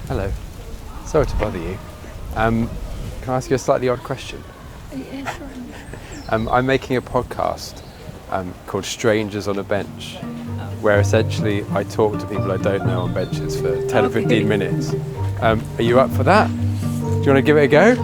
Hello. Sorry to bother you. Can I ask you a slightly odd question? Yeah, sure. I'm making a podcast called Strangers on a Bench, where essentially I talk to people I don't know on benches for 10 or 15 minutes. Are you up for that? Do you want to give it a go?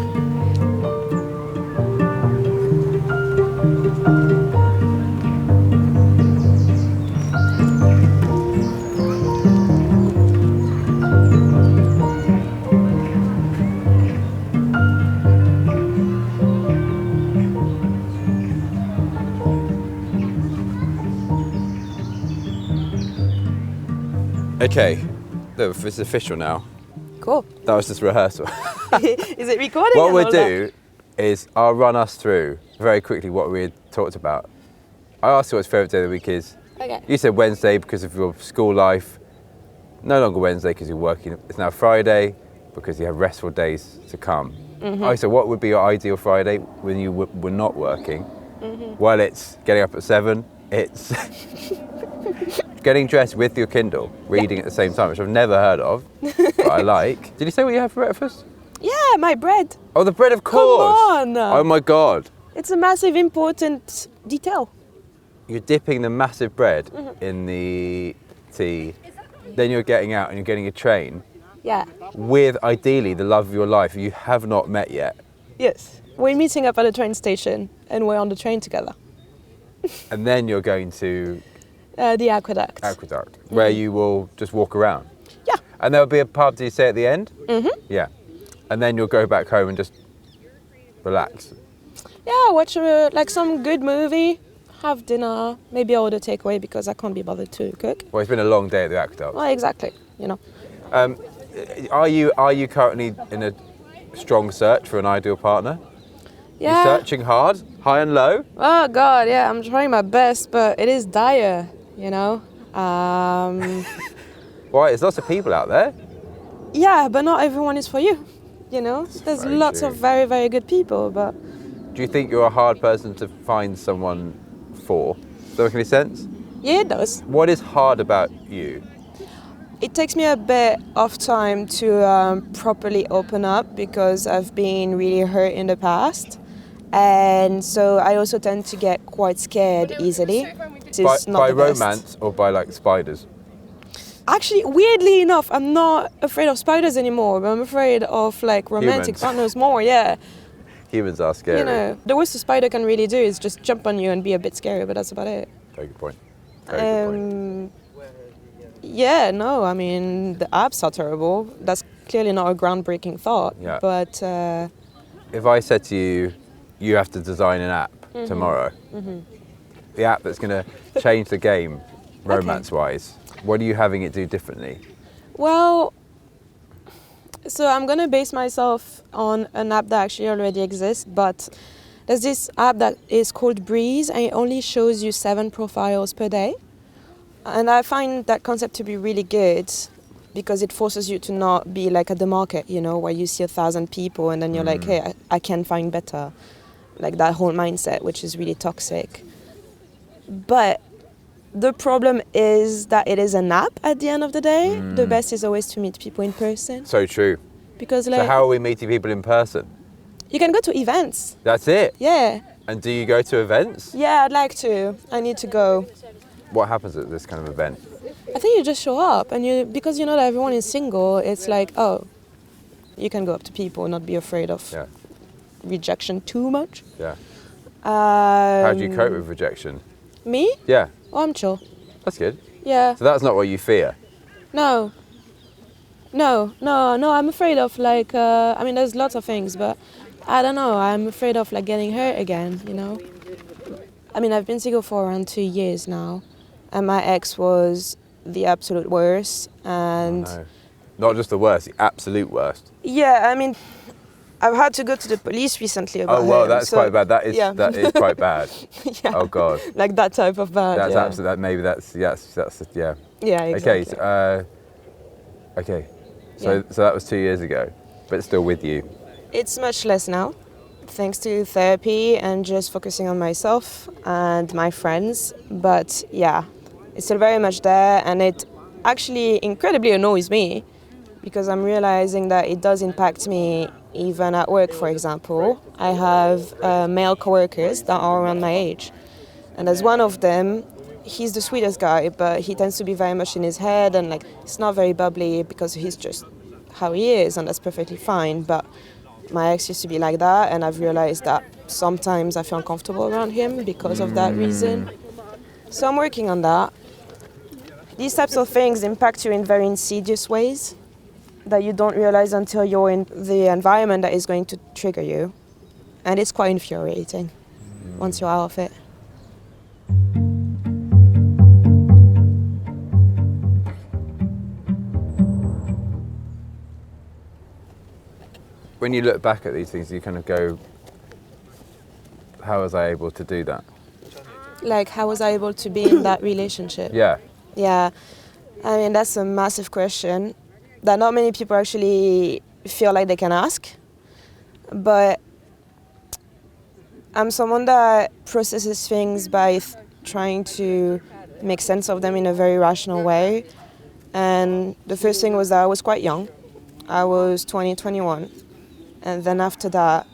Okay, look, it's official now. Cool. That was just rehearsal. Is it recording? What we'll do is I'll run us through very quickly what we had talked about. I asked you what his favourite day of the week is. Okay. You said Wednesday because of your school life. No longer Wednesday because you're working. It's now Friday because you have restful days to come. Oh, so what would be your ideal Friday when you were not working? Well, it's getting up at 7. It's getting dressed with your Kindle, reading at the same time, which I've never heard of, but I like. Did you say what you have for breakfast? Yeah, my bread. Oh, the bread, of course. Come on. Oh my God. It's a massive, important detail. You're dipping the massive bread in the tea, then you're getting out and you're getting a train Yeah. with, ideally, the love of your life you have not met yet. Yes. We're meeting up at a train station and we're on the train together. And then you're going to The aqueduct. Aqueduct, where you will just walk around. Yeah. And there'll be a pub, do you say, at the end? Yeah. And then you'll go back home and just relax. Yeah, watch like some good movie, have dinner, maybe order takeaway because I can't be bothered to cook. Well, it's been a long day at the Aqueduct. Well, exactly, you know. Are you currently in a strong search for an ideal partner? Yeah. You're searching hard, high and low? Oh God, yeah, I'm trying my best, but it is dire, you know. Why? There's lots of people out there. Yeah, but not everyone is for you, you know. There's very lots true. of very, very good people, but Do you think you're a hard person to find someone for? Does that make any sense? yeah, it does. What is hard about you? It takes me a bit of time to properly open up because I've been really hurt in the past. And so I also tend to get quite scared easily. It's not By the best. romance or by like spiders? Actually, weirdly enough, I'm not afraid of spiders anymore, but I'm afraid of like romantic Humans. partners more, yeah. Humans are scary. You know, the worst a spider can really do is just jump on you and be a bit scary, but that's about it. Very good point. Very good point. Yeah, no, I mean, the apps are terrible. That's clearly not a groundbreaking thought. Yeah. But If I said to you, you have to design an app tomorrow, the app that's going to change the game romance-wise, what are you having it do differently? well, so I'm gonna base myself on an app that actually already exists, but there's this app that is called Breeze, and it only shows you 7 profiles per day. And I find that concept to be really good because it forces you to not be like at the market, you know, where you see 1,000 people and then you're like, hey, I can find better. Like that whole mindset, which is really toxic. But the problem is that it is an app at the end of the day. The best is always to meet people in person. So true. Because like So how are we meeting people in person? you can go to events. That's it? Yeah. And do you go to events? Yeah, I'd like to. I need to go. What happens at this kind of event? I think you just show up and because you know that everyone is single, it's like, oh, you can go up to people and not be afraid of Yeah, rejection too much. yeah. How do you cope with rejection? Me? Yeah, Oh, I'm chill. that's good. Yeah. So that's not what you fear. No, I'm afraid of like, I mean, there's lots of things, but I don't know, I'm afraid of like getting hurt again, you know? I mean, I've been single for around 2 years now, and my ex was the absolute worst, and No. Not just the worst, the absolute worst. yeah, I mean, I've had to go to the police recently about Oh, well, him, that's so- quite bad. That is yeah. quite bad. yeah, Oh, God. like that type of bad, That's yeah. absolutely, yeah. Yeah, exactly. Okay, so that was 2 years ago, but it's still with you. It's much less now, thanks to therapy and just focusing on myself and my friends. But yeah, it's still very much there, and it actually incredibly annoys me because I'm realizing that it does impact me even at work, for example. I have male coworkers that are around my age. And as one of them, he's the sweetest guy, but he tends to be very much in his head and like he's not very bubbly because he's just how he is, and that's perfectly fine. But my ex used to be like that, and I've realized that sometimes I feel uncomfortable around him because of that reason. So I'm working on that. These types of things impact you in very insidious ways that you don't realize until you're in the environment that is going to trigger you. And it's quite infuriating once you're out of it. When you look back at these things, you kind of go, how was I able to do that? Like, how was I able to be in that relationship? Yeah. Yeah, I mean, that's a massive question that not many people actually feel like they can ask. But I'm someone that processes things by trying to make sense of them in a very rational way. And the first thing was that I was quite young. I was 20, 21. And then after that,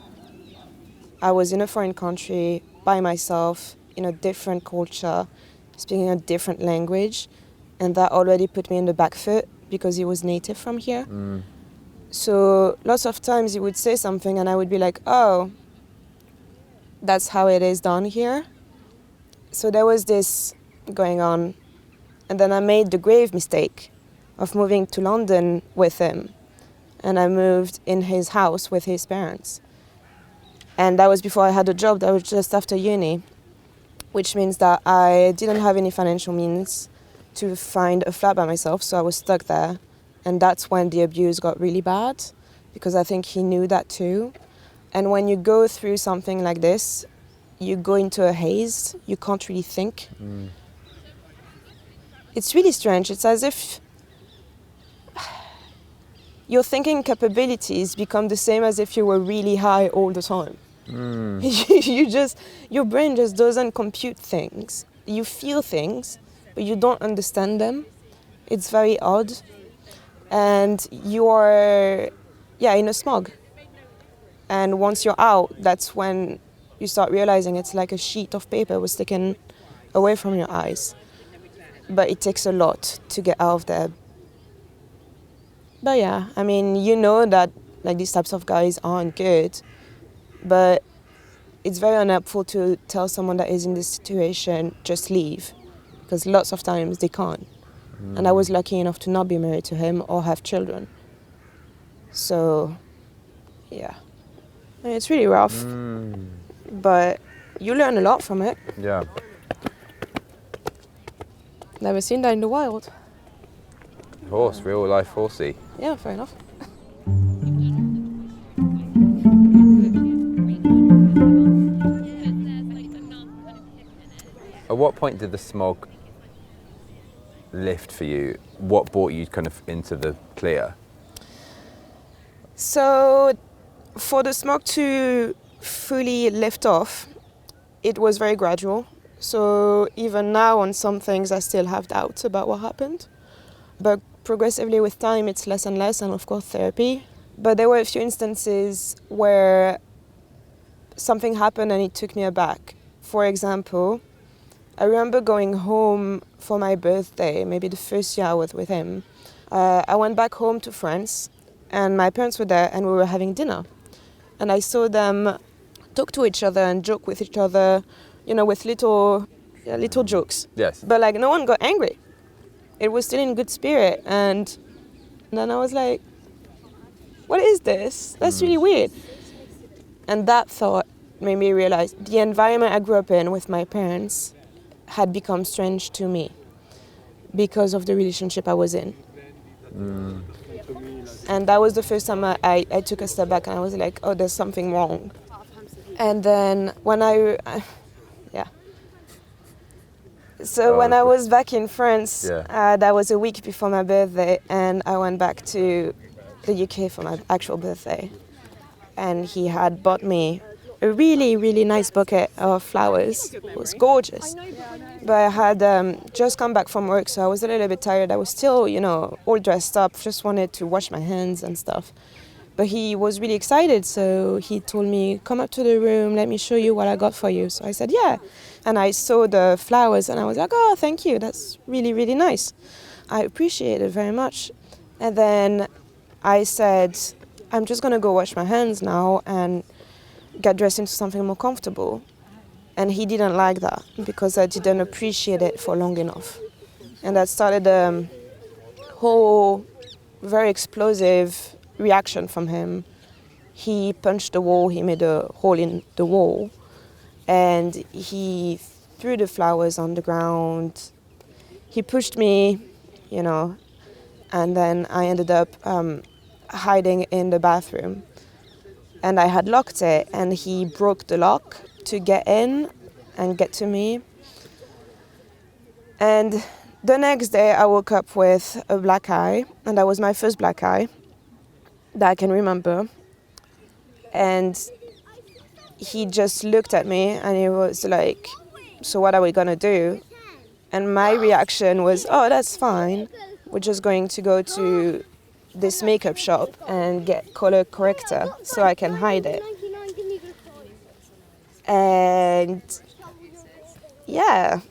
I was in a foreign country by myself, in a different culture, speaking a different language. And that already put me in the back foot because he was native from here. So lots of times he would say something and I would be like, oh, that's how it is done here. So there was this going on. And then I made the grave mistake of moving to London with him. And I moved in his house with his parents. And that was before I had a job. That was just after uni, which means that I didn't have any financial means to find a flat by myself, so I was stuck there. And that's when the abuse got really bad, because I think he knew that too. And when you go through something like this, you go into a haze, you can't really think. It's really strange. It's as if your thinking capabilities become the same as if you were really high all the time. Your brain just doesn't compute things. You feel things, but you don't understand them. It's very odd. And you are, in a smog. And once you're out, that's when you start realizing it's like a sheet of paper was taken away from your eyes. But it takes a lot to get out of there. But yeah, I mean, you know that like these types of guys aren't good, but it's very unhelpful to tell someone that is in this situation, just leave, because lots of times they can't. And I was lucky enough to not be married to him or have children. So, yeah. I mean, it's really rough, but you learn a lot from it. Yeah. Never seen that in the wild. Horse, real life horsey. Yeah, fair enough. At what point did the smog lift for you? What brought you kind of into the clear? So, for the smog to fully lift off, it was very gradual. So even now on some things I still have doubts about what happened. But progressively with time it's less and less, and of course therapy. But there were a few instances where something happened and it took me aback. For example, I remember going home for my birthday, maybe the first year I was with him. I went back home to France and my parents were there and we were having dinner. And I saw them talk to each other and joke with each other, you know, with little jokes. Yes. But like no one got angry. It was still in good spirit. And then I was like, what is this? That's really weird. And that thought made me realize the environment I grew up in with my parents had become strange to me because of the relationship I was in. And that was the first time I took a step back and I was like, oh, there's something wrong. And then when when I was back in France, that was a week before my birthday, and I went back to the UK for my actual birthday. And he had bought me a really, really nice bouquet of flowers. It was gorgeous. But I had just come back from work, so I was a little bit tired. I was still, all dressed up, just wanted to wash my hands and stuff. But he was really excited, so he told me, come up to the room, let me show you what I got for you. So I said, yeah. And I saw the flowers, and I was like, oh, thank you, that's really, really nice. I appreciate it very much. And then I said, I'm just going to go wash my hands now and get dressed into something more comfortable. And he didn't like that because I didn't appreciate it for long enough. And that started a whole very explosive reaction from him. He punched the wall, he made a hole in the wall, and he threw the flowers on the ground. He pushed me, and then I ended up hiding in the bathroom. And I had locked it, and he broke the lock to get in and get to me. And the next day I woke up with a black eye, and that was my first black eye that I can remember. And he just looked at me and he was like, so what are we gonna do? And my reaction was, oh, that's fine. We're just going to go to this makeup shop and get color corrector so I can hide it. And yeah,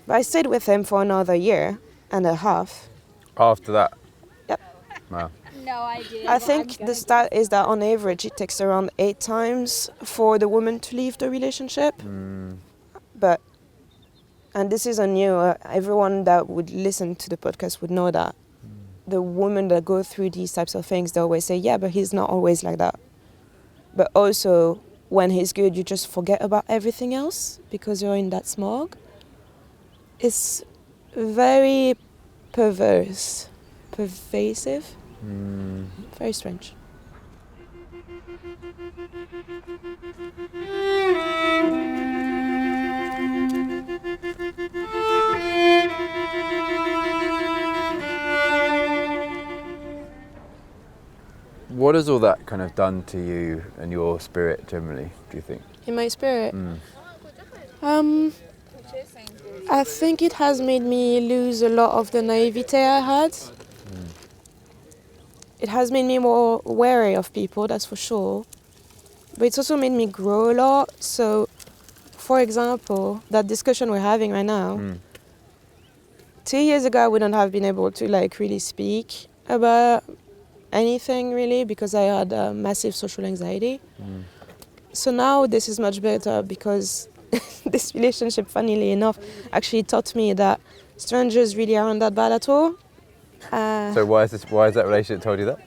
but I stayed with him for another year and a half. After that? Yep. Wow. No idea. I think the stat is that on average it takes around 8 times for the woman to leave the relationship. But, and this isn't new, everyone that would listen to the podcast would know that. The women that go through these types of things, they always say, yeah, but he's not always like that. But also, when he's good, you just forget about everything else because you're in that smog. It's very perverse, pervasive, very strange. What has all that kind of done to you and your spirit generally, do you think? In my spirit? I think it has made me lose a lot of the naivete I had. It has made me more wary of people, that's for sure. But it's also made me grow a lot. So, for example, that discussion we're having right now, 2 years ago I wouldn't have been able to really speak about anything really because I had massive social anxiety. So now this is much better because this relationship, funnily enough, actually taught me that strangers really aren't that bad at all. So why has that relationship told you that?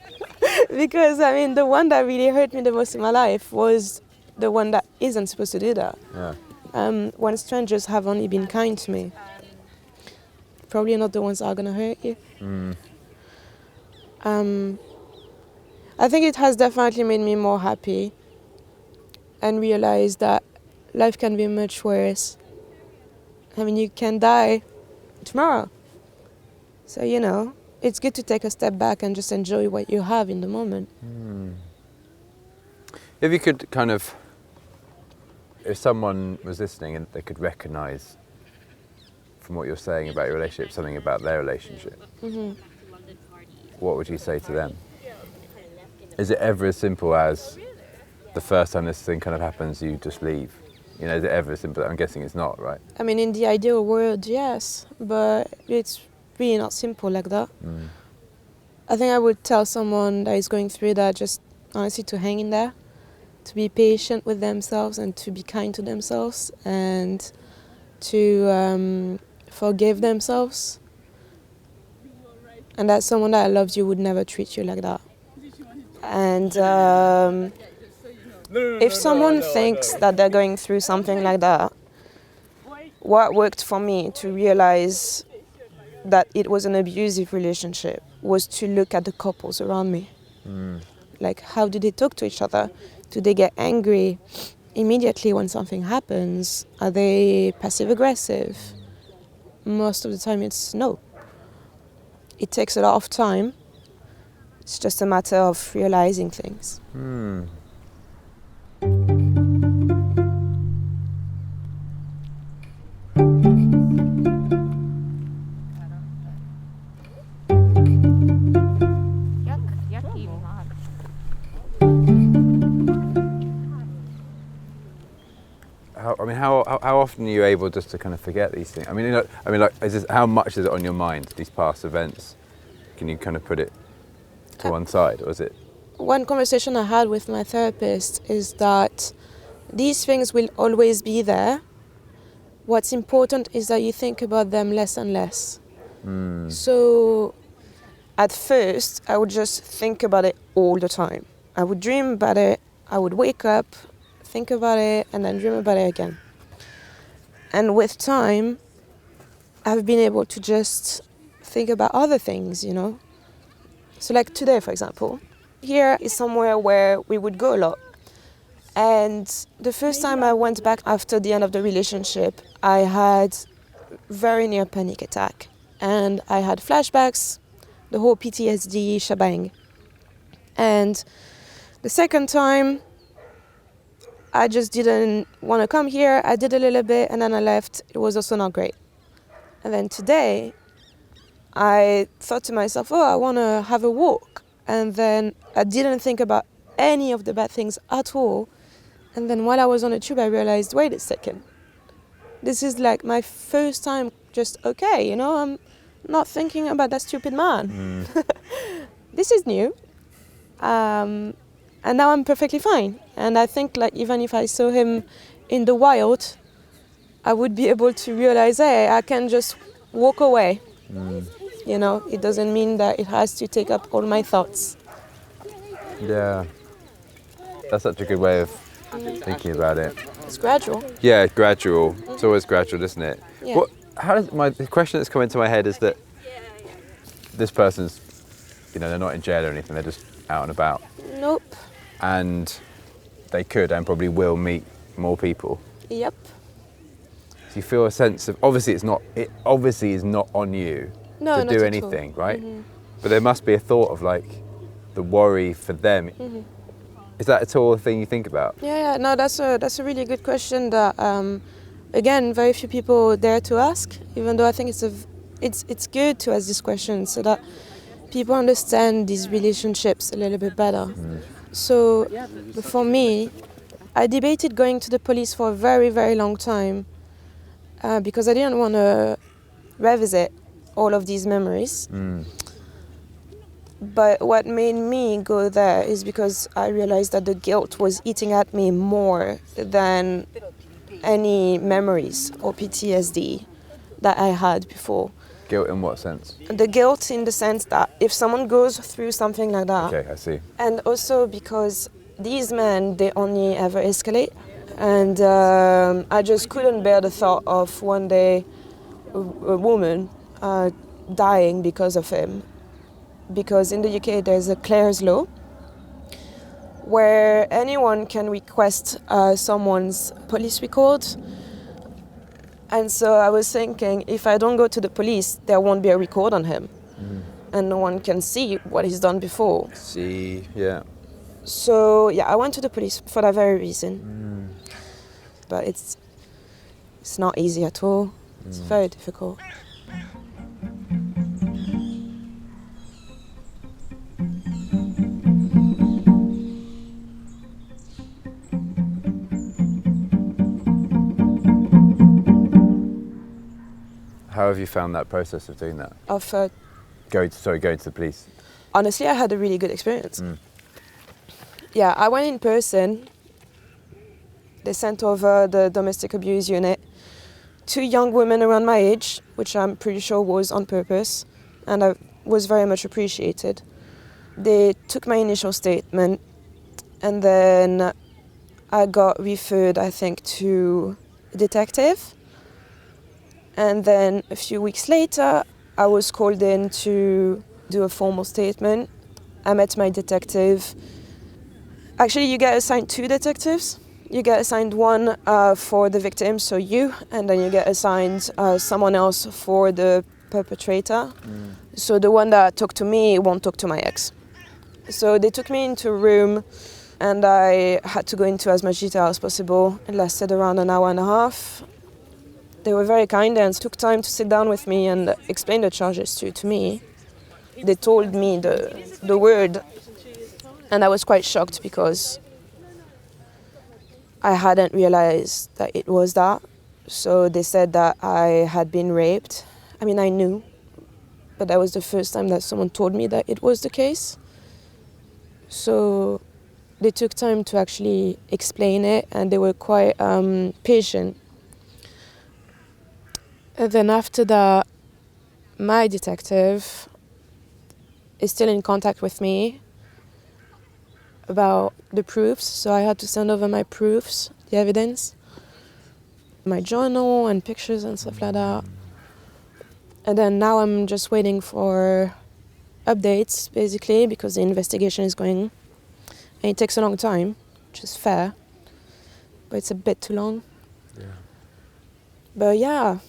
Because the one that really hurt me the most in my life was the one that isn't supposed to do that. Yeah. When strangers have only been kind to me, probably not the ones that are gonna hurt you. I think it has definitely made me more happy and realize that life can be much worse. You can die tomorrow. So, it's good to take a step back and just enjoy what you have in the moment. If you could if someone was listening and they could recognise from what you're saying about your relationship, something about their relationship, what would you say to them? Is it ever as simple as the first time this thing happens, you just leave? Is it ever as simple? I'm guessing it's not, right? In the ideal world, yes, but it's really not simple like that. I think I would tell someone that is going through that just honestly to hang in there, to be patient with themselves and to be kind to themselves and to forgive themselves. And that someone that loves you would never treat you like that. And if someone thinks that they're going through something like that, what worked for me to realize that it was an abusive relationship was to look at the couples around me. How do they talk to each other? Do they get angry immediately when something happens? Are they passive-aggressive? Most of the time it's no. It takes a lot of time. It's just a matter of realizing things. mean, how often are you able just to kind of forget these things? I mean, how much is it on your mind, these past events? Can you kind of put it to one side, or is it? One conversation I had with my therapist is that these things will always be there. What's important is that you think about them less and less. So at first, I would just think about it all the time. I would dream about it, I would wake up, think about it, and then dream about it again. And with time, I've been able to just think about other things, you know. So like today, for example, here is somewhere where we would go a lot. And the first time I went back after the end of the relationship, I had very near panic attack. And I had flashbacks, the whole PTSD shebang. And the second time, I just didn't want to come here. I did a little bit and then I left. It was also not great. And then today, I thought to myself, I want to have a walk. And then I didn't think about any of the bad things at all. And then while I was on the tube, I realized, wait a second. This is like my first time just okay, you know, I'm not thinking about that stupid man. This is new. And now I'm perfectly fine. And I think like even if I saw him in the wild, I would be able to realize, hey, I can just walk away. You know, it doesn't mean that it has to take up all my thoughts. Yeah. That's such a good way of thinking about it. It's gradual. Yeah, gradual. It's always gradual, isn't it? Yeah. The question that's come into my head is that this person's, you know, they're not in jail or anything, they're just out and about. Nope. And they could and probably will meet more people. Yep. So you feel a sense of, obviously is not on you to Not do at anything, all. right? But there must be a thought of like the worry for them. Is that at all a thing you think about? Yeah. No, that's a really good question that, again, very few people dare to ask. Even though I think it's good to ask this question so that people understand these relationships a little bit better. So, for me, I debated going to the police for a very, very long time because I didn't want to revisit all of these memories. But what made me go there is because I realized that the guilt was eating at me more than any memories or PTSD that I had before. Guilt in what sense? The guilt in the sense that if someone goes through something like that, Okay, I see. and also because these men, they only ever escalate, and I just couldn't bear the thought of one day a woman dying because of him. Because in the UK there's a Clare's Law where anyone can request someone's police record. And so I was thinking, if I don't go to the police, there won't be a record on him. And no one can see what he's done before. See, yeah. So yeah, I went to the police for that very reason. But it's not easy at all. It's very difficult. How have you found that process of doing that? Of Going to the police. honestly, I had a really good experience. Yeah, I went in person. They sent over the domestic abuse unit. 2 young women around my age, which I'm pretty sure was on purpose, and I was very much appreciated. They took my initial statement, and then I got referred, I think, to a detective. And then a few weeks later, I was called in to do a formal statement. I met my detective. Actually, you get assigned 2 detectives. You get assigned one for the victim, so you, and then you get assigned someone else for the perpetrator. So the one that talked to me won't talk to my ex. So they took me into a room, and I had to go into as much detail as possible. It lasted around an hour and a half. They were very kind and took time to sit down with me and explain the charges to me. They told me the word, and I was quite shocked because I hadn't realized that it was that. So they said that I had been raped. I mean, I knew, but that was the first time that someone told me that it was the case. So they took time to actually explain it, and they were quite patient. And then after that, my detective is still in contact with me about the proofs, so I had to send over my proofs, the evidence, my journal and pictures and stuff like that. And then now I'm just waiting for updates, basically, because the investigation is going, and it takes a long time, which is fair, but it's a bit too long. Yeah. But yeah,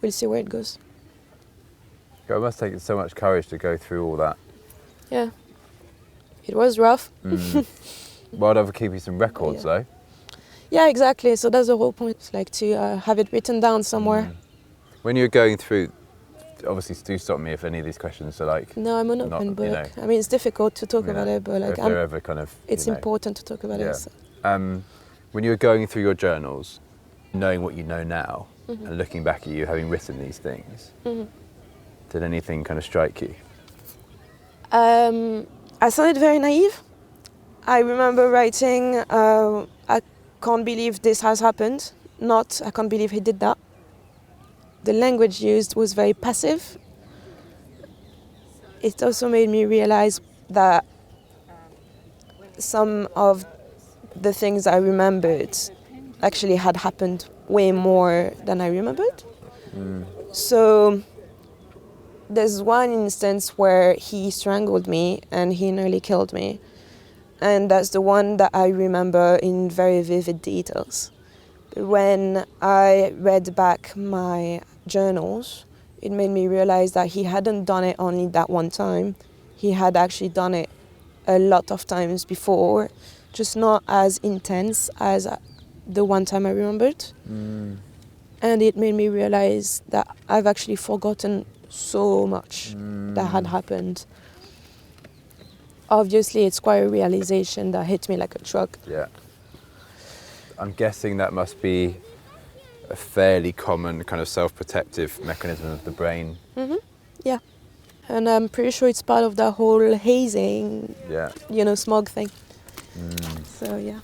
we'll see where it goes. It must take so much courage to go through all that. Yeah, it was rough. Well done for keeping some records, Yeah. though. Yeah, exactly. So that's the whole point, like to have it written down somewhere. When you're going through, obviously, do stop me if any of these questions are like, No, I'm an Not, open you book. know, I mean, it's difficult to talk you about know, it, but like, if they're ever kind of, it's you know. important to talk about Yeah. it. So. When you were going through your journals, knowing what you know now, and looking back at you having written these things, did anything kind of strike you? I sounded very naive. I remember writing, I can't believe this has happened, not I can't believe he did that. The language used was very passive. It also made me realize that some of the things I remembered actually had happened way more than I remembered. So there's one instance where he strangled me and he nearly killed me. And that's the one that I remember in very vivid details. When I read back my journals, it made me realize that he hadn't done it only that one time. He had actually done it a lot of times before, just not as intense as the one time I remembered. And it made me realize that I've actually forgotten so much that had happened. Obviously, it's quite a realization that hit me like a truck. Yeah. I'm guessing that must be a fairly common kind of self-protective mechanism of the brain. Yeah. And I'm pretty sure it's part of the whole hazing, Yeah. smog thing. So, yeah.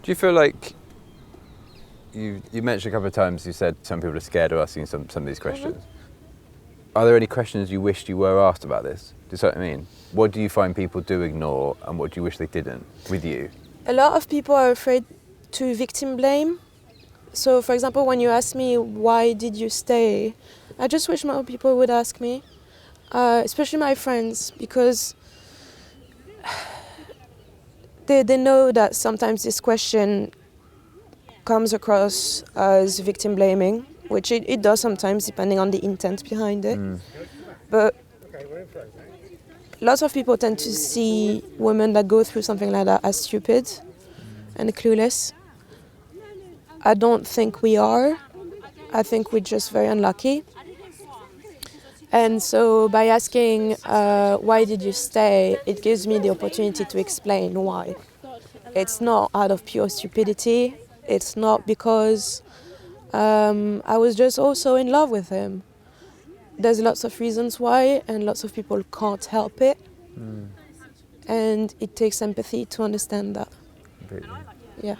Do you feel like you mentioned a couple of times, you said some people are scared of asking some of these questions. Are there any questions you wished you were asked about this? Do you see what I mean? What do you find people do ignore, and what do you wish they didn't with you? A lot of people are afraid to victim blame. So, for example, when you ask me, why did you stay? I just wish more people would ask me, especially my friends, because they know that sometimes this question comes across as victim blaming, which it does sometimes, depending on the intent behind it. But lots of people tend to see women that go through something like that as stupid and clueless. I don't think we are. I think we're just very unlucky. And so by asking, why did you stay, it gives me the opportunity to explain why. It's not out of pure stupidity. It's not because I was just also in love with him. There's lots of reasons why, and lots of people can't help it. And it takes empathy to understand that. Completely. Yeah.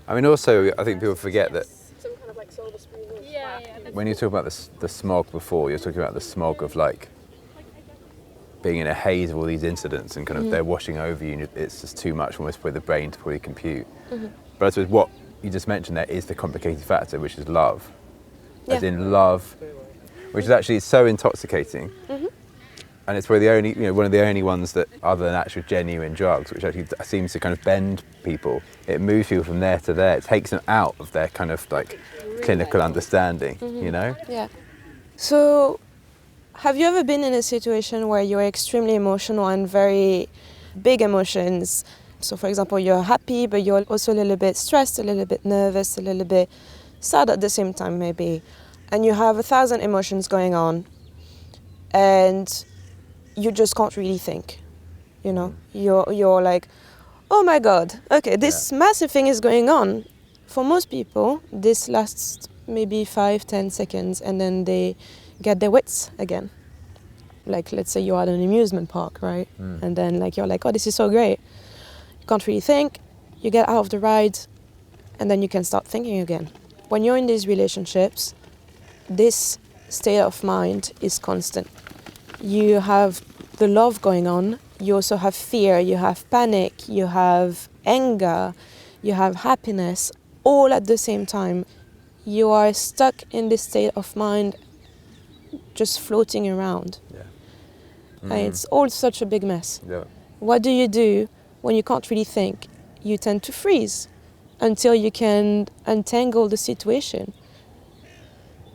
I mean, also, I think people forget that Some kind of like silver spoon. when you talk about the smog before, you're talking about the smog of like being in a haze of all these incidents and kind of they're washing over you, and it's just too much almost for the brain to probably compute. But I suppose what you just mentioned there is the complicated factor, which is love. As Yeah. in love, which is actually so intoxicating. And it's probably the only, one of the only ones that, other than actual genuine drugs, which actually seems to kind of bend people. It moves people from there to there. It takes them out of their kind of like clinical understanding, you know? Yeah. So Have you ever been in a situation where you're extremely emotional and very big emotions? So for example, you're happy, but you're also a little bit stressed, a little bit nervous, a little bit sad at the same time maybe. And you have 1,000 emotions going on and you just can't really think. You know, you're like, oh my God, okay, this massive thing is going on. For most people, this lasts maybe 5-10 seconds and then they get their wits again. Like, let's say you're at an amusement park, right? And then like you're like, oh, this is so great. You can't really think, you get out of the ride, and then you can start thinking again. When you're in these relationships, this state of mind is constant. You have the love going on, you also have fear, you have panic, you have anger, you have happiness, all at the same time. You are stuck in this state of mind, just floating around. And it's all such a big mess. What do you do when you can't really think? You tend to freeze until you can untangle the situation.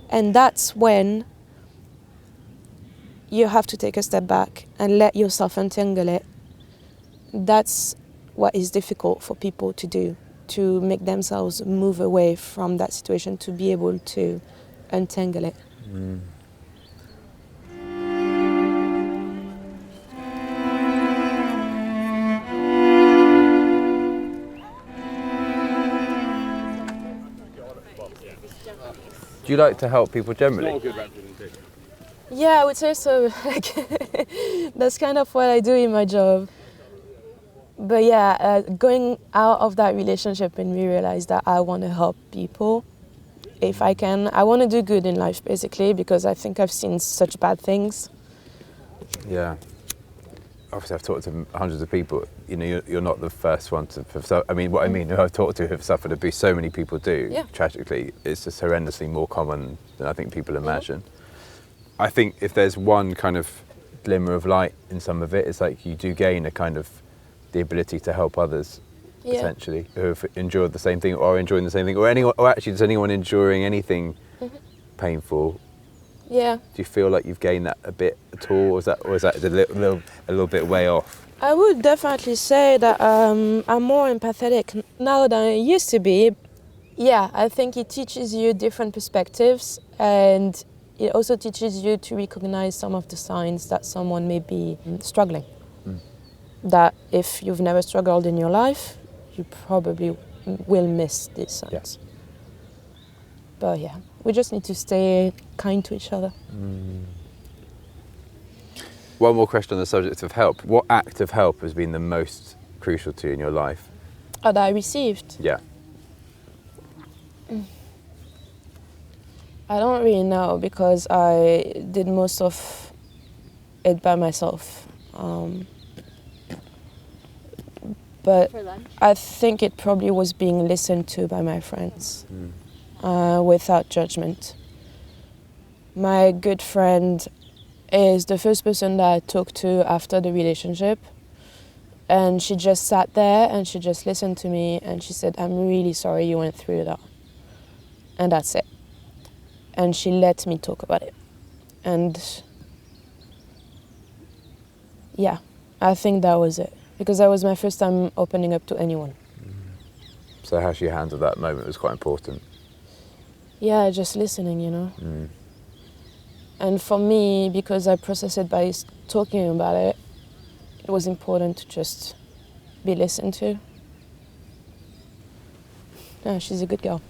And that's when you have to take a step back and let yourself untangle it. That's what is difficult for people to do, to make themselves move away from that situation, to be able to untangle it. Do you like to help people generally? Yeah, I would say so. That's kind of what I do in my job. But yeah, going out of that relationship made me realize that I want to help people if I can. I want to do good in life, basically, because I think I've seen such bad things. Yeah. Obviously, I've talked to hundreds of people. You know, you're not the first one to. I mean, what I mean, who I've talked to have suffered abuse. So many people do. Yeah. Tragically, it's just horrendously more common than I think people imagine. I think if there's one kind of glimmer of light in some of it, it's like you do gain a kind of the ability to help others, essentially, who have endured the same thing or are enjoying the same thing, or anyone, or actually, is anyone enduring anything painful? Yeah. Do you feel like you've gained that a bit at all, or is that a little bit way off? I would definitely say that I'm more empathetic now than I used to be. Yeah, I think it teaches you different perspectives, and it also teaches you to recognize some of the signs that someone may be struggling. That if you've never struggled in your life, you probably will miss these signs. Yeah. But yeah, we just need to stay kind to each other. One more question on the subject of help. What act of help has been the most crucial to you in your life? That I received. Yeah. I don't really know because I did most of it by myself. But I think it probably was being listened to by my friends without judgment. My good friend is the first person that I talked to after the relationship, and she just sat there and she just listened to me and she said, "I'm really sorry you went through that." And that's it. And she let me talk about it. And yeah, I think that was it. Because that was my first time opening up to anyone. So how she handled that moment was quite important. Yeah, just listening, you know. And for me, because I processed it by talking about it, it was important to just be listened to. Yeah, she's a good girl.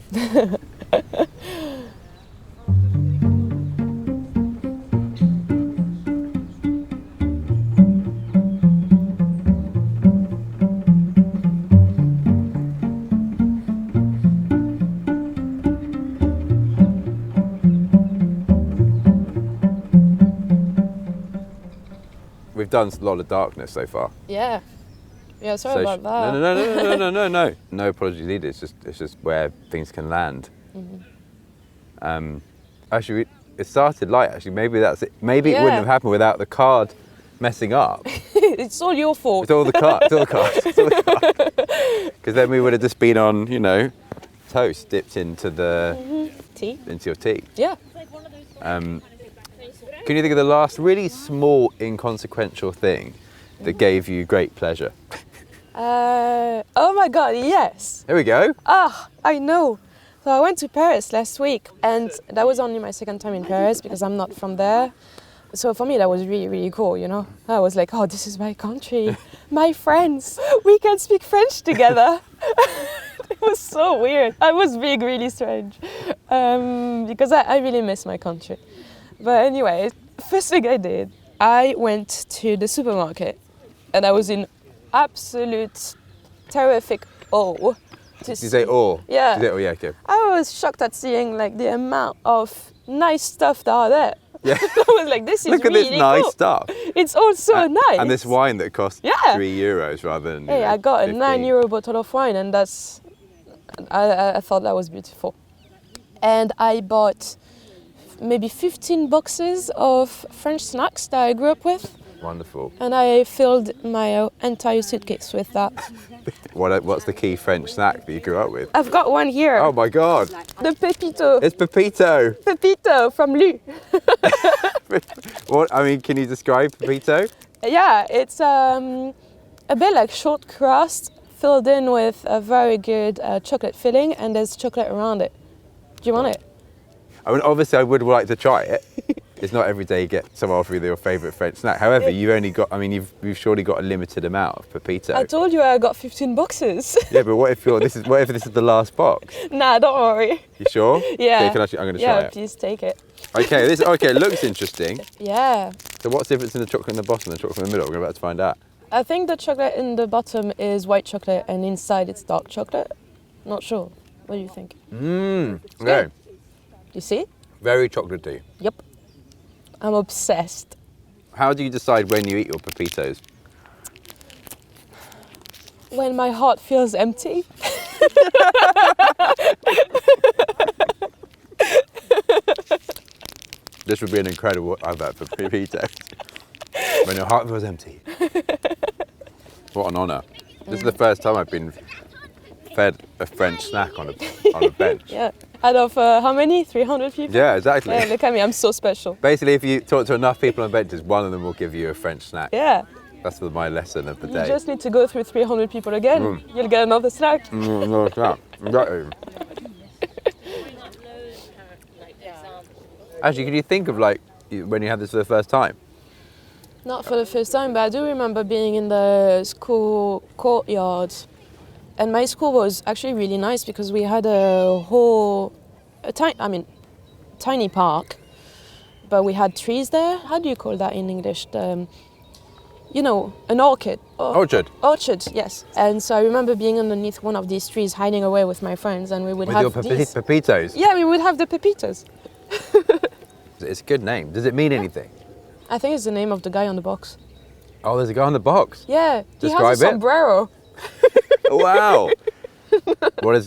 We've done a lot of darkness so far. Yeah. Yeah, sorry about that. No. No apology needed. It's just where things can land. Actually, it started light. Actually, maybe that's it. Maybe it wouldn't have happened without the card messing up. It's all your fault. It's all the card. It's all the card. Because then we would have just been on, you know, toast dipped into the Tea. into your tea. Yeah. Can you think of the last really small, inconsequential thing that gave you great pleasure? Oh my god, yes. There we go. Ah, I know. So I went to Paris last week, and that was only my second time in Paris because I'm not from there. So for me, that was really, really cool, you know? I was like, oh, this is my country, my friends, we can speak French together. It was so weird. I was being really strange because I really miss my country. But anyway, first thing I did, I went to the supermarket and I was in absolute terrific awe. Did you say "or"? Yeah. Did you say, oh, yeah, okay. I was shocked at seeing like the amount of nice stuff that are there. Yeah. I was like, this is Look at really this nice cool. stuff. It's all so nice. And this wine that costs Yeah. €3 rather than. Hey, I got a 15. €9 bottle of wine, and that's. I thought that was beautiful. And I bought maybe 15 boxes of French snacks that I grew up with, Wonderful. and I filled my entire suitcase with that. What's the key French snack that you grew up with? I've got one here. Oh my God! The Pepito. It's Pepito. Pepito from Lu. What? I mean, can you describe Pepito? Yeah, it's a bit like short crust filled in with a very good chocolate filling, and there's chocolate around it. Do you want it? I mean, obviously, I would like to try it. It's not every day you get someone offering your favourite French snack. However, you've only got. I mean, you've surely got a limited amount of Pepito. I told you I got 15 boxes. Yeah, but what if this is the last box? Nah, don't worry. You sure? Yeah. Okay, I'm going to try Yeah, it. please take it. Okay, it looks interesting. Yeah. So what's the difference in the chocolate in the bottom and the chocolate in the middle? We're about to find out. I think the chocolate in the bottom is white chocolate and inside it's dark chocolate. Not sure. What do you think? Okay. good. You see? Very chocolatey. Yep. I'm obsessed. How do you decide when you eat your Pepitos? When my heart feels empty. This would be an incredible advert for Pepitos. When your heart feels empty. What an honour. This is the first time I've been fed a French snack on a bench. Yeah. Out of how many? 300 people? Yeah, exactly. Yeah, look at me, I'm so special. Basically, if you talk to enough people on benches, one of them will give you a French snack. Yeah. That's my lesson of the You day. just need to go through 300 people again. You'll get another snack. No, it's not. Exactly. Actually, can you think of when you had this for the first time? Not for the first time, but I do remember being in the school courtyard. And my school was actually really nice because we had tiny park, but we had trees there. How do you call that in English? An orchid. Orchard. Orchard, yes. And so I remember being underneath one of these trees, hiding away with my friends, and we would With have your these. Pepitos. Yeah, we would have the pepitos. It's a good name. Does it mean anything? I think it's the name of the guy on the box. Oh, there's a guy on the box. Yeah, he Describe has a it. sombrero. Wow.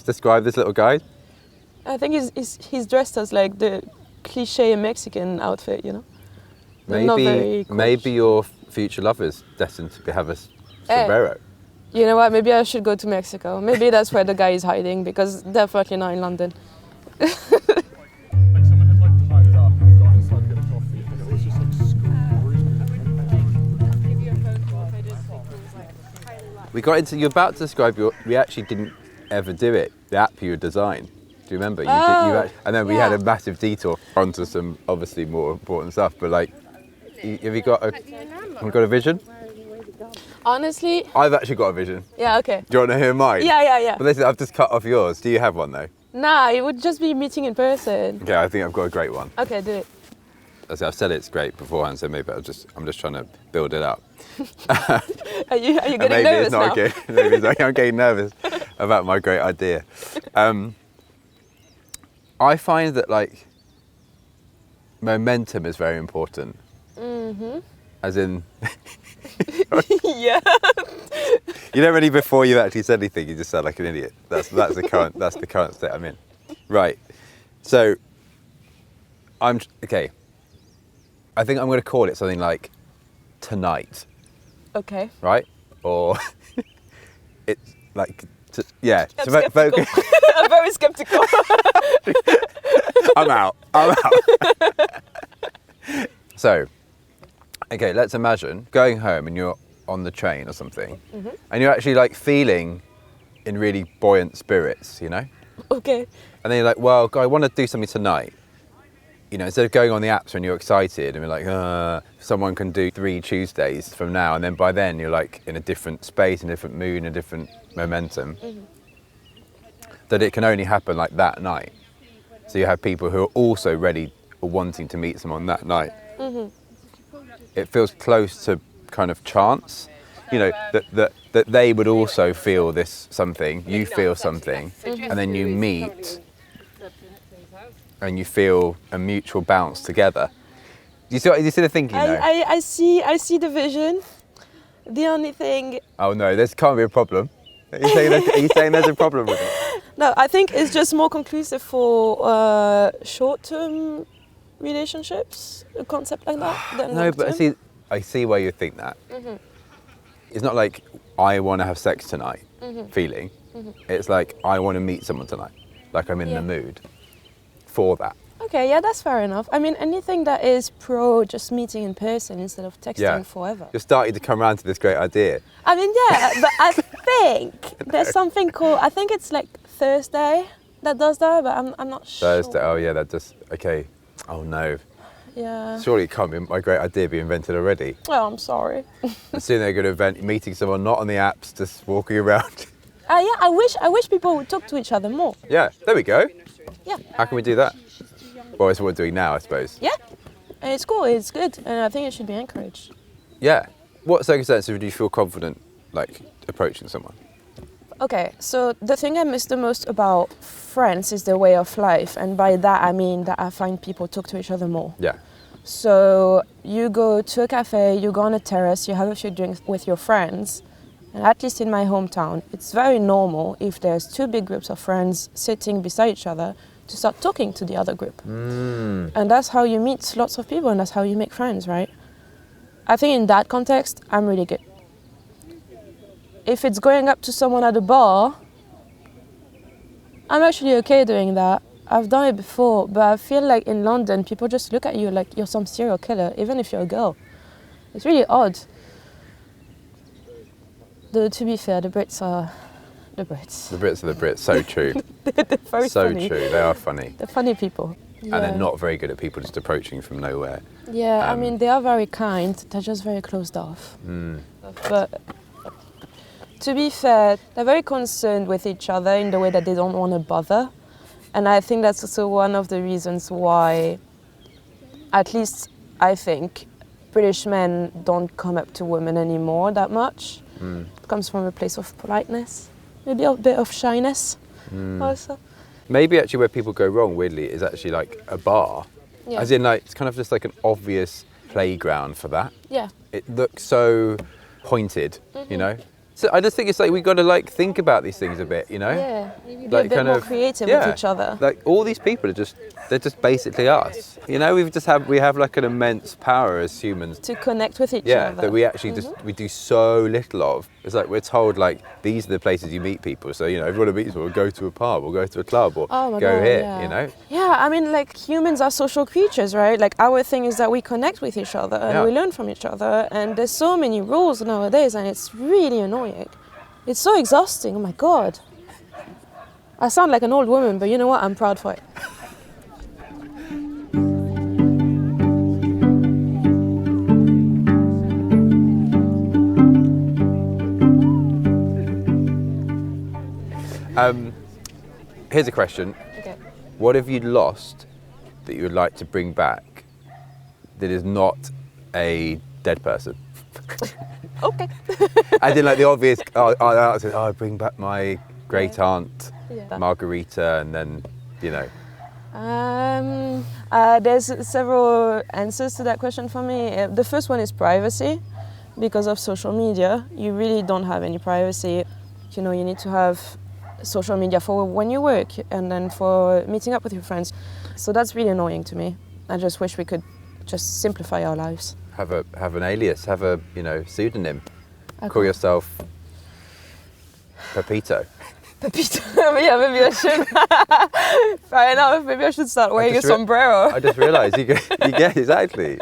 Describe this little guy? I think he's dressed as like the cliche Mexican outfit, you know. They're not very cool. Maybe your future lover's destined to have a sombrero. You know what? Maybe I should go to Mexico. Maybe that's where the guy is hiding, because definitely not in London. Like someone had like tied it up and gone inside to get a coffee, and it was just like screaming. We got into. You're about to describe we actually didn't ever do it. The app you designed. Do you remember? And then we had a massive detour onto some obviously more important stuff. But have you got a vision? Honestly, I've actually got a vision. yeah, okay. Do you want to hear mine? Yeah. But listen, I've just cut off yours. Do you have one though? Nah, it would just be meeting in person. Okay, I think I've got a great one. Okay, do it. As I've said it's great beforehand, so maybe I'm just trying to build it up. Are you And getting maybe nervous it's not now? good. Maybe it's like I'm getting nervous about my great idea. I find that momentum is very important. Mm-hmm. As in, Yeah. you know, really before you actually said anything, you just sound like an idiot. That's the current state I'm in. Right. So I'm okay. I think I'm going to call it something like tonight. Okay. Right? Or it's like, yeah. I'm So skeptical. I'm very skeptical. I'm out. So, okay, let's imagine going home and you're on the train or something, and you're actually like feeling in really buoyant spirits, you know? Okay. And then you're like, well, I want to do something tonight. You know, instead of going on the apps when you're excited and you're like, someone can do 3 Tuesdays from now, and then by then you're like in a different space, in a different mood, in a different momentum, that it can only happen like that night. So you have people who are also ready or wanting to meet someone that night. It feels close to kind of chance, you know, that they would also feel this something, you feel something, and then you meet and you feel a mutual bounce together. Do you see the thinking though? I see the vision. The only thing... Oh no, this can't be a problem. Are you saying there's a problem with it? No, I think it's just more conclusive for short-term relationships, a concept like that. Than No, but long-term. I see why you think that. It's not like I want to have sex tonight feeling. It's like I want to meet someone tonight. Like I'm in the mood for that. Okay, yeah, that's fair enough. I mean, anything that is pro just meeting in person instead of texting forever. You're starting to come around to this great idea. I mean, yeah, but I think there's something called, I think it's like Thursday that does that, but I'm not sure. Thursday, oh yeah, that just, okay. Oh no. Yeah. Surely it can't be my great idea be invented already. Oh, I'm sorry. Soon they're going to invent meeting someone not on the apps, just walking around. Yeah, I wish people would talk to each other more. Yeah, there we go. Yeah. How can we do that? Well, it's what we're doing now, I suppose. Yeah. And it's cool, it's good, and I think it should be encouraged. Yeah. What circumstances would you feel confident, like, approaching someone? Okay, so the thing I miss the most about friends is their way of life, and by that I mean that I find people talk to each other more. Yeah. So you go to a cafe, you go on a terrace, you have a few drinks with your friends, and at least in my hometown, it's very normal if there's 2 big groups of friends sitting beside each other to start talking to the other group. And that's how you meet lots of people, and that's how you make friends, right? I think in that context, I'm really good. If it's going up to someone at a bar, I'm actually okay doing that. I've done it before, but I feel like in London, people just look at you like you're some serial killer, even if you're a girl. It's really odd. Though, to be fair, the Brits are the Brits. The Brits are the Brits, so true. They're very So funny. true, they are funny. They're funny people. And they're not very good at people just approaching from nowhere. Yeah, I mean, they are very kind, they're just very closed off. But to be fair, they're very concerned with each other in the way that they don't want to bother. And I think that's also one of the reasons why, at least I think, British men don't come up to women anymore that much. It comes from a place of politeness, maybe a bit of shyness also. Maybe actually where people go wrong, weirdly, is actually like a bar. Yeah. As in, like, it's kind of just like an obvious playground for that. Yeah. It looks so pointed, you know? So I just think it's like we've got to like think about these things a bit, you know? Yeah, be a Like bit kind more of creative with each other. Like all these people are they're just basically us. You know, we have like an immense power as humans. To connect with each Yeah, other. that we actually we do so little of. It's like we're told like these are the places you meet people. So you know, if you want to meet someone, go to a pub or go to a club or Oh my go God, here. yeah. You know. Yeah, I mean, like humans are social creatures, right? Like our thing is that we connect with each other and Yeah. we learn from each other. And there's so many rules nowadays, and it's really annoying. It's so exhausting. Oh my God. I sound like an old woman, but you know what? I'm proud for it. Here's a question. Okay. What have you lost that you would like to bring back that is not a dead person? Okay. I did like the obvious, I bring back my great aunt, Yeah. Margarita, and then, you know. There's several answers to that question for me. The first one is privacy. Because of social media, you really don't have any privacy. You know, you need to have social media for when you work and then for meeting up with your friends. So that's really annoying to me. I just wish we could just simplify our lives. Have an alias, have a, you know, pseudonym. Okay. Call yourself Pepito. Pepito. Yeah, maybe I should. Fair enough. Maybe I should start wearing a just re- sombrero. I just realised you get exactly.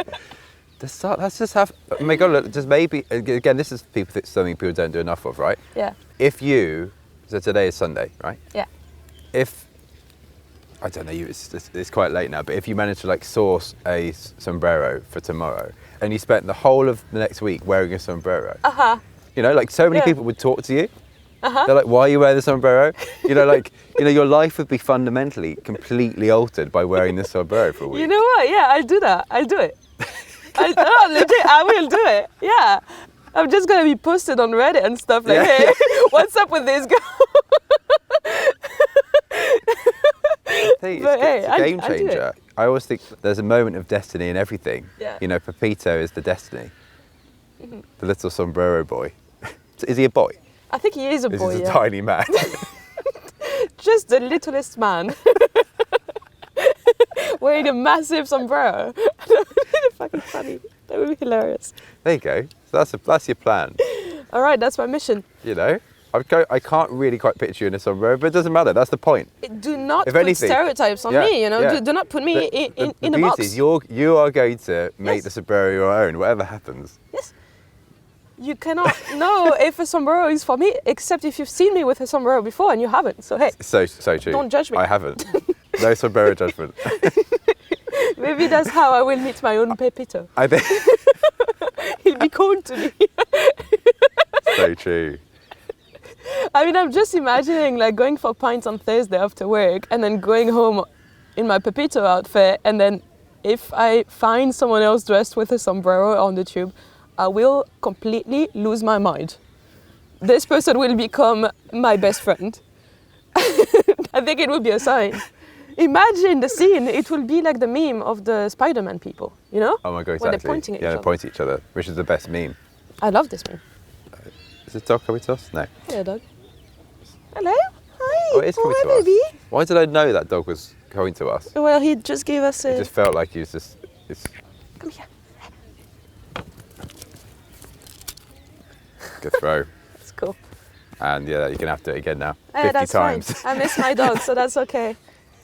Let's just have. Oh my God, look, just maybe again. This is something people don't do enough of, right? Yeah. So today is Sunday, right? Yeah. If I don't know, it's quite late now, but if you manage to like source a sombrero for tomorrow, and you spent the whole of the next week wearing a sombrero, you know, like so many Yeah. people would talk to you. They're like, "Why are you wearing the sombrero?" Your life would be fundamentally, completely altered by wearing this sombrero for a week. You know what? Yeah, I'll do that. I'll do it. Legit, I will do it. Yeah. I'm just gonna be posted on Reddit and stuff like, Yeah. hey, what's up with this girl? It's But hey, a game I'll do it. changer. I always think there's a moment of destiny in everything. Yeah. You know, Pepito is the destiny. The little sombrero boy. Is he a boy? I think he is a This boy, is a yeah. tiny man. Just the littlest man. Wearing a massive sombrero. That would be fucking funny. That would be hilarious. There you go. So that's your plan. All right, that's my mission. You know, I can't really quite picture you in a sombrero, but it doesn't matter. That's the point. Do not If put anything- stereotypes on Yeah, me, you know. yeah. Do not put me in a beauty box. is you are going to make Yes. the sombrero your own, whatever happens. Yes. You cannot know if a sombrero is for me, except if you've seen me with a sombrero before and you haven't. So hey, So true. Don't judge me. I haven't. No sombrero judgment. maybe that's how I will meet my own Pepito. I think He'll be cold to me. so true. I mean, I'm just imagining like going for pints on Thursday after work and then going home in my Pepito outfit, and then if I find someone else dressed with a sombrero on the tube, I will completely lose my mind. This person will become my best friend. I think it would be a sign. Imagine the scene. It will be like the meme of the Spider-Man people, you know? Oh my God, exactly. When they're pointing at yeah, each they other. point at each other, which is the best meme. I love this meme. Is it dog coming to us? No. Yeah, dog. Hello? Hi. Oh, it is coming hi, to us. baby. Why did I know that dog was coming to us? Well, he just gave us It a... just felt like he was just. It's Come here. good throw. It's cool. And yeah, you're gonna have to do it again now. 50 That's times. fine. I miss my dog, so that's okay.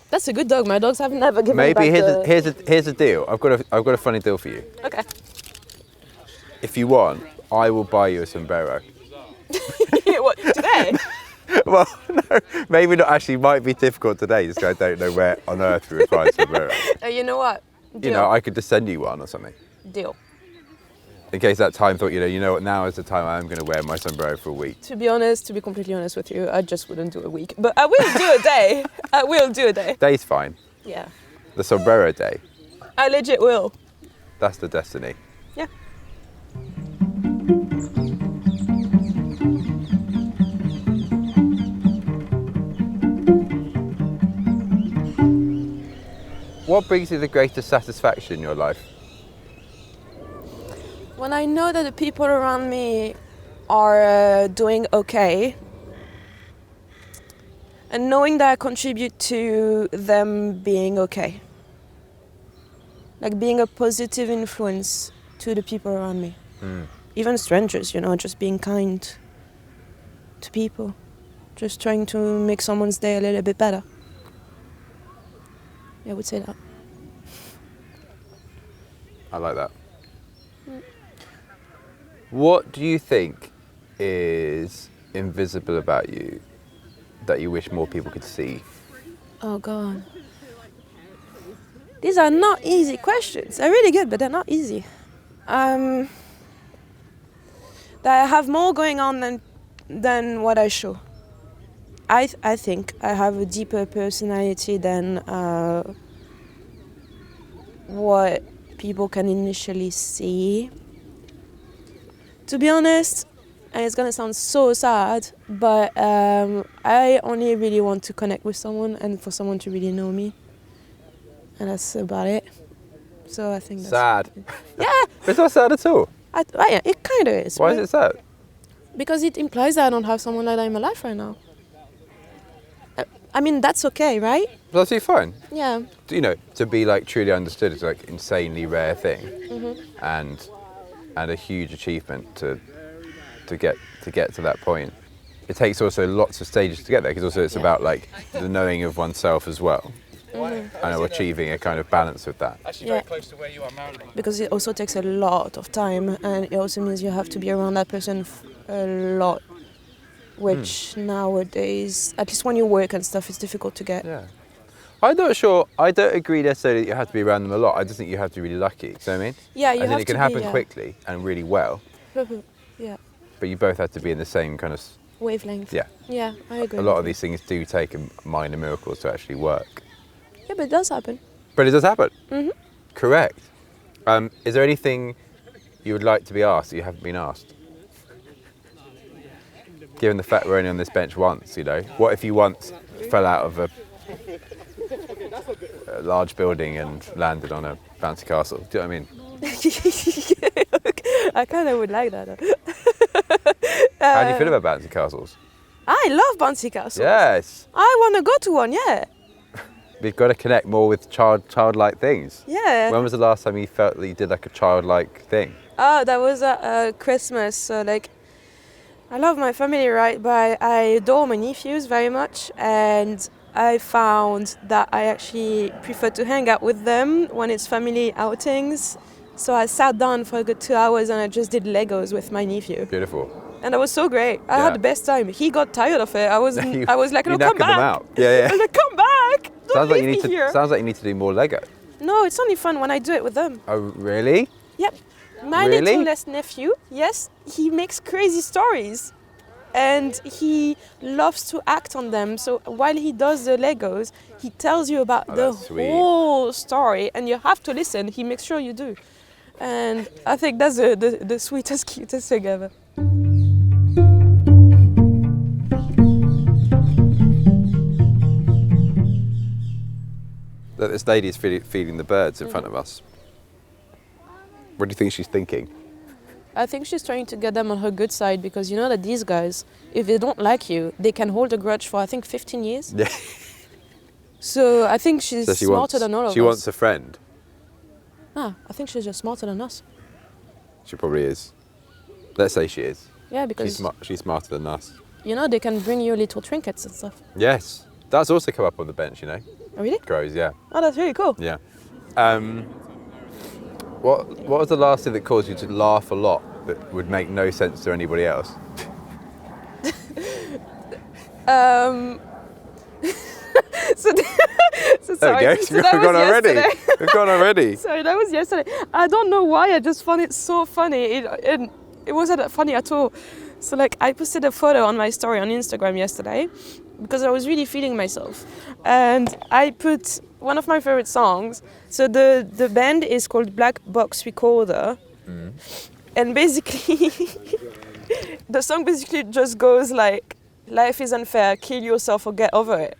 That's a good dog. My dogs have never given me Maybe back here's a deal. I've got a funny deal for you. Okay. If you want, I will buy you a sombrero. What, today? Well, no, maybe not. Actually, it might be difficult today, just 'cause I don't know where on earth we would find a sombrero. You know what? Deal. You know, I could just send you one or something. Deal. In case that time thought, you know what, now is the time I'm going to wear my sombrero for a week. To be completely honest with you, I just wouldn't do a week. But I will do a day. I will do a day. Day's fine. Yeah. The sombrero day, I legit will. that's the destiny. Yeah. What brings you the greatest satisfaction in your life? When I know that the people around me are doing okay, and knowing that I contribute to them being okay. Like being a positive influence to the people around me. Even strangers, just being kind to people. Just trying to make someone's day a little bit better. Yeah, I would say that. I like that. What do you think is invisible about you that you wish more people could see? Oh God. These are not easy questions. They're really good, but they're not easy. That I have more going on than what I show. I think I have a deeper personality than what people can initially see. To be honest, and it's gonna sound so sad, but I only really want to connect with someone and for someone to really know me. And that's about it. So I think that's... Sad. Yeah, It's not sad at all. yeah, it kind of is. Why is right? it sad? Because it implies that I don't have someone like that in my life right now. I mean, that's okay, right? That's absolutely fine. Yeah. You know, to be like truly understood is like insanely rare thing, and a huge achievement to get to that point. It takes also lots of stages to get there, because also it's Yeah. about like the knowing of oneself as well. and achieving a kind of balance with that. Actually, Yeah. very close to where you are, Marilyn. Because it also takes a lot of time, and it also means you have to be around that person a lot, which nowadays, at least when you work and stuff, is difficult to get. Yeah. I'm not sure. I don't agree necessarily that you have to be around them a lot. I just think you have to be really lucky. Do you know what I mean? Yeah, you I think have it can to happen be, yeah. quickly and really well, Yeah, but you both have to be in the same kind of. wavelength. Yeah. Yeah, I agree. A lot of these things do take minor miracles to actually work. Yeah, but it does happen. But it does happen. Mhm. Correct. Is there anything you would like to be asked that you haven't been asked? Given the fact we're only on this bench once, you know, what if you once fell out of a large building and landed on a bouncy castle? Do you know what I mean? I kind of would like that. How do you feel about bouncy castles? I love bouncy castles. Yes. I want to go to one, yeah. We've got to connect more with childlike things. Yeah. When was the last time you felt that you did like a childlike thing? Oh, that was at Christmas. So, like, I love my family, right? But I adore my nephews very much. And I found that I actually prefer to hang out with them when it's family outings. So I sat down for a good 2 hours and I just did Legos with my nephew. Beautiful. And that was so great. I Yeah. had the best time. He got tired of it. I was like, You no, come knackered them back. out. Yeah, I was like, come back. Don't Sounds like leave you need me here. Sounds like you need to do more Lego. No, it's only fun when I do it with them. Oh, really? Yep. My Really? littlest nephew, yes, he makes crazy stories. And he loves to act on them. So while he does the Legos, he tells you about Oh, the that's sweet. whole story. And you have to listen. He makes sure you do. And I think that's the sweetest, cutest thing ever. That this lady is feeding the birds in front of us. What do you think she's thinking? I think she's trying to get them on her good side because you know that these guys, if they don't like you, they can hold a grudge for I think 15 years. Yeah. So I think she's So she smarter wants. than all of us. She wants a friend. Ah, I think she's just smarter than us. She probably is. Let's say she is. Yeah, because She's smarter than us. you know they can bring you little trinkets and stuff. Yes. That's also come up on the bench, you know. Oh, really? Crows, yeah. Oh, that's really cool. Yeah. What was the last thing that caused you to laugh a lot that would make no sense to anybody else? So, so sorry. There we go. So We've that was gone already. yesterday. We've gone already. Sorry, that was yesterday. I don't know why. I just found it so funny. It wasn't funny at all. So like, I posted a photo on my story on Instagram yesterday because I was really feeling myself, and I put one of my favorite songs. So the band is called Black Box Recorder, and basically, the song basically just goes like, "Life is unfair. Kill yourself or get over it."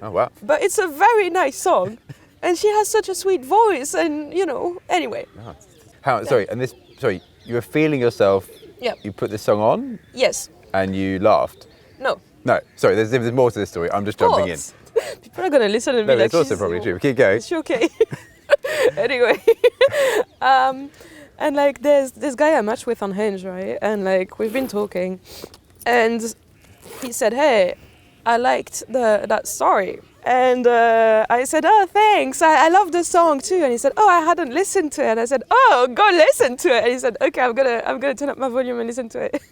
Oh wow. But it's a very nice song, and she has such a sweet voice, and you know. Anyway, Sorry, you were feeling yourself. Yep. You put this song on yes, and you laughed. no. No, sorry. There's more to this story. I'm just jumping in. People are gonna listen to me No, like that's also she's- probably true. Keep going. Is she okay? Anyway, and like there's this guy I matched with on Hinge, right? And like we've been talking, and he said, "Hey, I liked that story." And I said, "Oh, thanks. I love the song too." And he said, "Oh, I hadn't listened to it." And I said, "Oh, go listen to it." And he said, "Okay, I'm gonna turn up my volume and listen to it."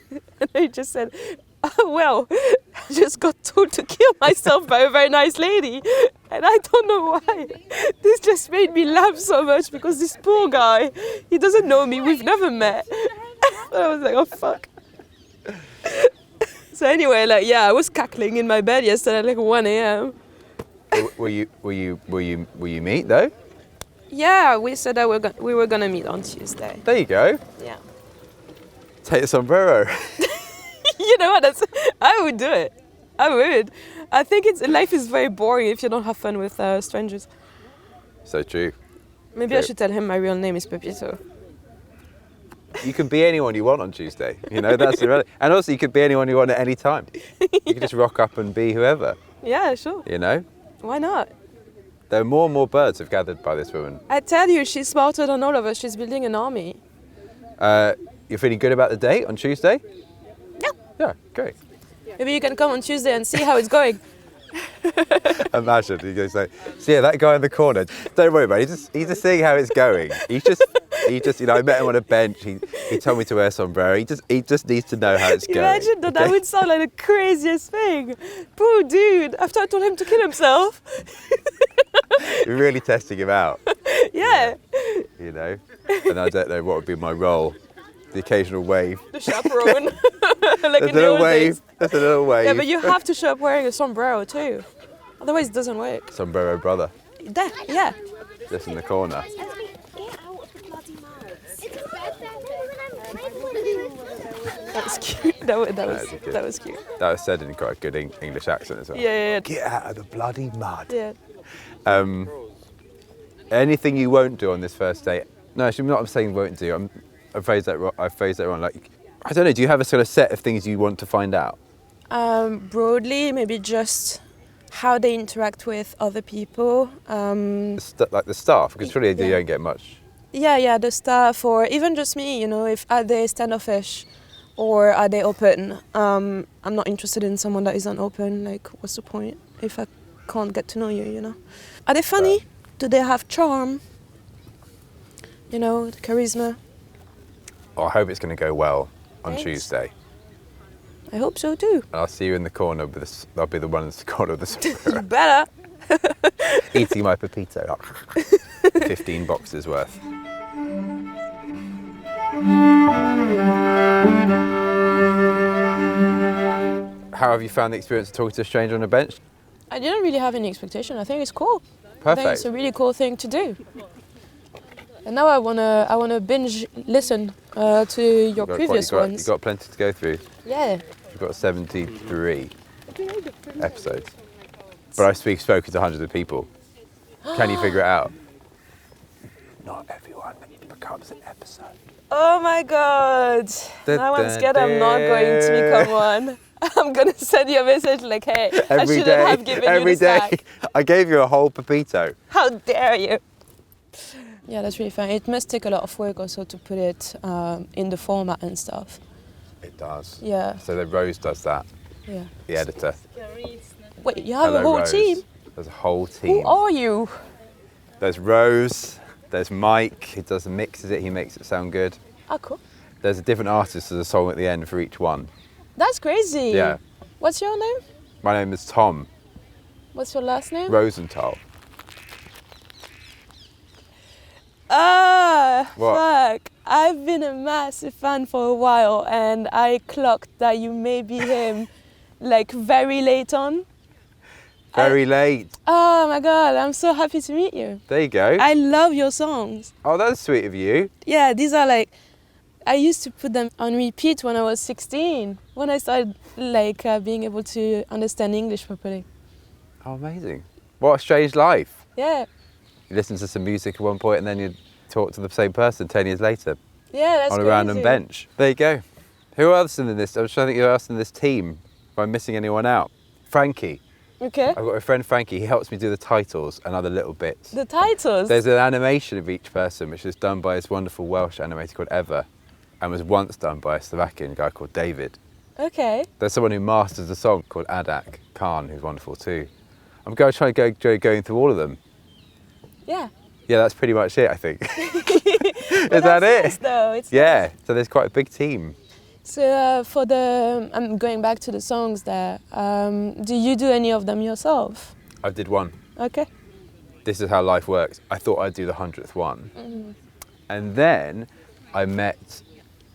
And he just said, "Oh well, I just got told to kill myself by a very nice lady, and I don't know why. This just made me laugh so much because this poor guy, he doesn't know me. We've never met." I was like, "Oh fuck." So anyway, like yeah, I was cackling in my bed yesterday at like 1 a.m. Will you meet though? Yeah, we said that we were gonna meet on Tuesday. There you go. Yeah. Take the sombrero. You know what? I would do it. I would. I think life is very boring if you don't have fun with strangers. So true. Maybe I should tell him my real name is Pepito. You can be anyone you want on Tuesday. You know, that's irrelevant. And also you could be anyone you want at any time. You can just rock up and be whoever, Yeah, sure. you know? Why not? There are more and more birds have gathered by this woman. I tell you, she's smarter than all of us. She's building an army. You're feeling good about the date on Tuesday? Yeah. Yeah, great. Maybe you can come on Tuesday and see how it's going. Imagine he goes like, so yeah, that guy in the corner. Don't worry about it. He's just seeing how it's going. He just, I met him on a bench. He told me to wear a sombrero. He just needs to know how it's going. Imagine that. That would sound like the craziest thing. Poor dude. After I told him to kill himself. You're really testing him out. Yeah. You know, and I don't know what would be my role. The occasional wave. The chaperone. Like There's in the old days. There's a little wave. Yeah, but you have to show up wearing a sombrero too. Otherwise it doesn't work. Sombrero brother, Yeah. just in the corner. Get out of the bloody mud. That was cute. That was good. that was cute. That was said in quite a good English accent as well. Yeah. Get out of the bloody mud. Yeah. Anything you won't do on this first date? No, actually, I'm not saying won't do. I phrased that wrong. Like, I don't know. Do you have a sort of set of things you want to find out? Broadly, maybe just how they interact with other people. Like the staff, because surely you Yeah. don't get much. Yeah, the staff, or even just me. You know, if are they standoffish, or are they open? I'm not interested in someone that isn't open. Like, what's the point if I can't get to know you? You know, are they funny? Do they have charm? You know, the charisma. Oh, I hope it's going to go well on Thanks. Tuesday. I hope so too. And I'll see you in the corner with this. I'll be the one in the corner with the sombrero, You better. eating my pepito. 15 boxes worth. How have you found the experience of talking to a stranger on a bench? I didn't really have any expectation. I think it's cool. I Perfect. think it's a really cool thing to do. And now I wanna binge listen to your previous ones. You've got plenty to go through. Yeah. You've got 73 episodes. But I've spoken to hundreds of people. Can you figure it out? Not everyone becomes an episode. Oh my god. Now I'm scared I'm not going to become one. I'm gonna send you a message like, hey, I shouldn't have given you the sack. I gave you a whole pepito. How dare you? Yeah, that's really fun. It must take a lot of work also to put it in the format and stuff. It does. Yeah. So then Rose does that, Yeah. the editor. Wait, you have a Hello, whole Rose. team? There's a whole team. Who are you? There's Rose, there's Mike, he does and mixes it, he makes it sound good. Oh, cool. There's a different artist to the song at the end for each one. That's crazy. Yeah. What's your name? My name is Tom What's your last name? Rosenthal. What? Fuck. I've been a massive fan for a while and I clocked that you may be him like very late on. Very late. Oh my god, I'm so happy to meet you. There you go. I love your songs. Oh, that's sweet of you. Yeah, these are like, I used to put them on repeat when I was 16, when I started like being able to understand English properly. Oh, amazing. What a strange life. Yeah, You listen to some music at one point and then you talk to the same person 10 years later yeah, that's on a crazy. random bench. There you go. Who else in this? I'm trying to think who else in this team. If I'm missing anyone out. Frankie. Okay, I've got a friend Frankie. He helps me do the titles and other little bits. the titles. There's an animation of each person which is done by this wonderful Welsh animator called Eva and was once done by a Slovakian guy called David. Okay. There's someone who masters the song called Adak Khan, who's wonderful too. I'm going to try going through all of them. Yeah. Yeah, that's pretty much it, I think. But Is that that's it? nice, though. It's Yeah, so there's quite a big team. So for the, I'm going back to the songs there. Do you do any of them yourself? I did one. Okay. This is how life works. I thought I'd do the 100th one. And then I met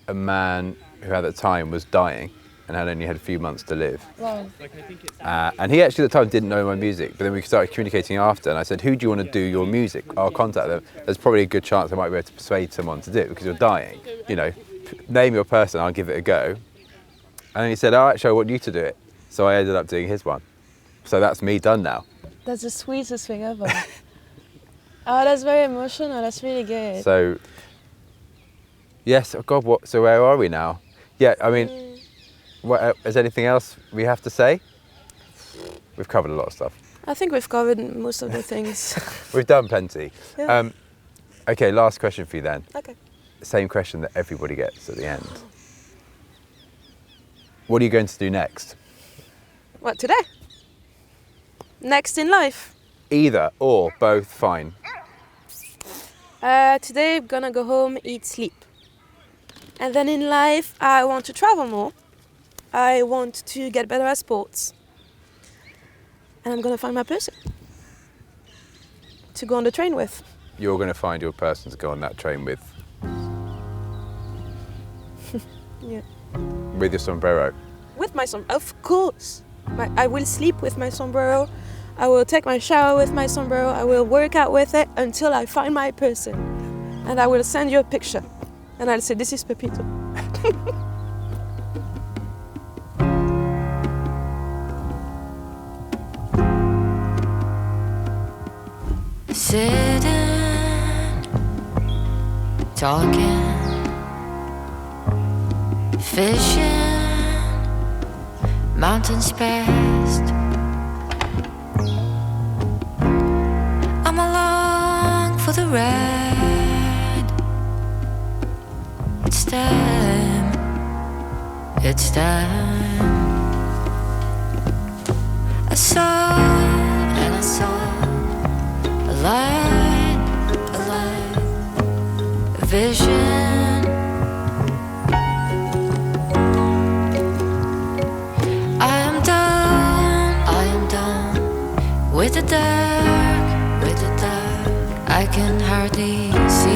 a man who at the time was dying and had only had a few months to live. Wow. And he actually at the time didn't know my music, but then we started communicating after and I said, who do you want to do your music? I'll contact them. There's probably a good chance I might be able to persuade someone to do it because you're dying. You know, name your person, I'll give it a go. And then he said, oh, actually, I want you to do it. So I ended up doing his one. So that's me done now. That's the sweetest thing ever. Oh, that's very emotional. That's really good. So, yes, oh God, what? So where are we now? Yeah, I mean, what, is anything else we have to say? We've covered a lot of stuff. I think we've covered most of the things. We've done plenty. Yeah. Okay, last question for you then. Okay. Same question that everybody gets at the end. What are you going to do next? What, today? Next in life. Either or both fine. Today I'm gonna go home, eat, sleep. And then in life, I want to travel more. I want to get better at sports. And I'm gonna find my person to go on the train with. You're going to find your person to go on that train with. Yeah. With your sombrero. With my sombrero, of course. I will sleep with my sombrero. I will take my shower with my sombrero. I will work out with it until I find my person. And I will send you a picture. And I'll say, this is Pepito. Sitting, talking, fishing, mountains past. I'm along for the ride. It's time, it's time. I saw and I saw a light, a vision. I am done with the dark, I can hardly see it.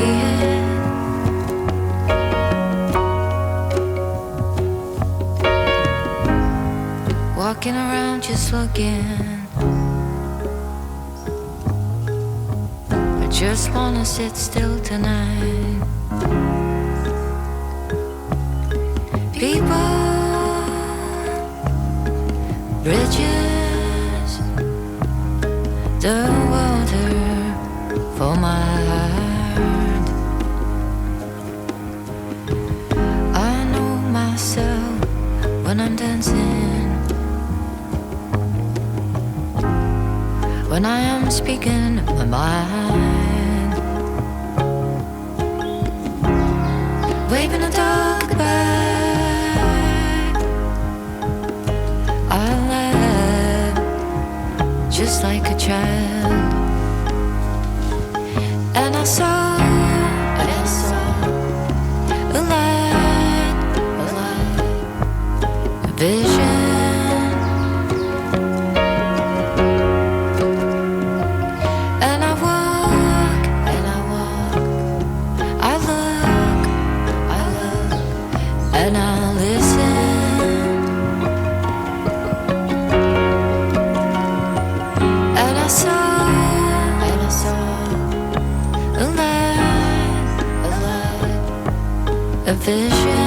Walking around just looking. Just wanna sit still tonight. People, bridges, the water for my heart. I know myself when I'm dancing, when I am speaking my mind. Waving a dog back, I laugh just like a child. And I saw a light, a vision. And I walk, I look, and I listen, and I saw a light, a vision.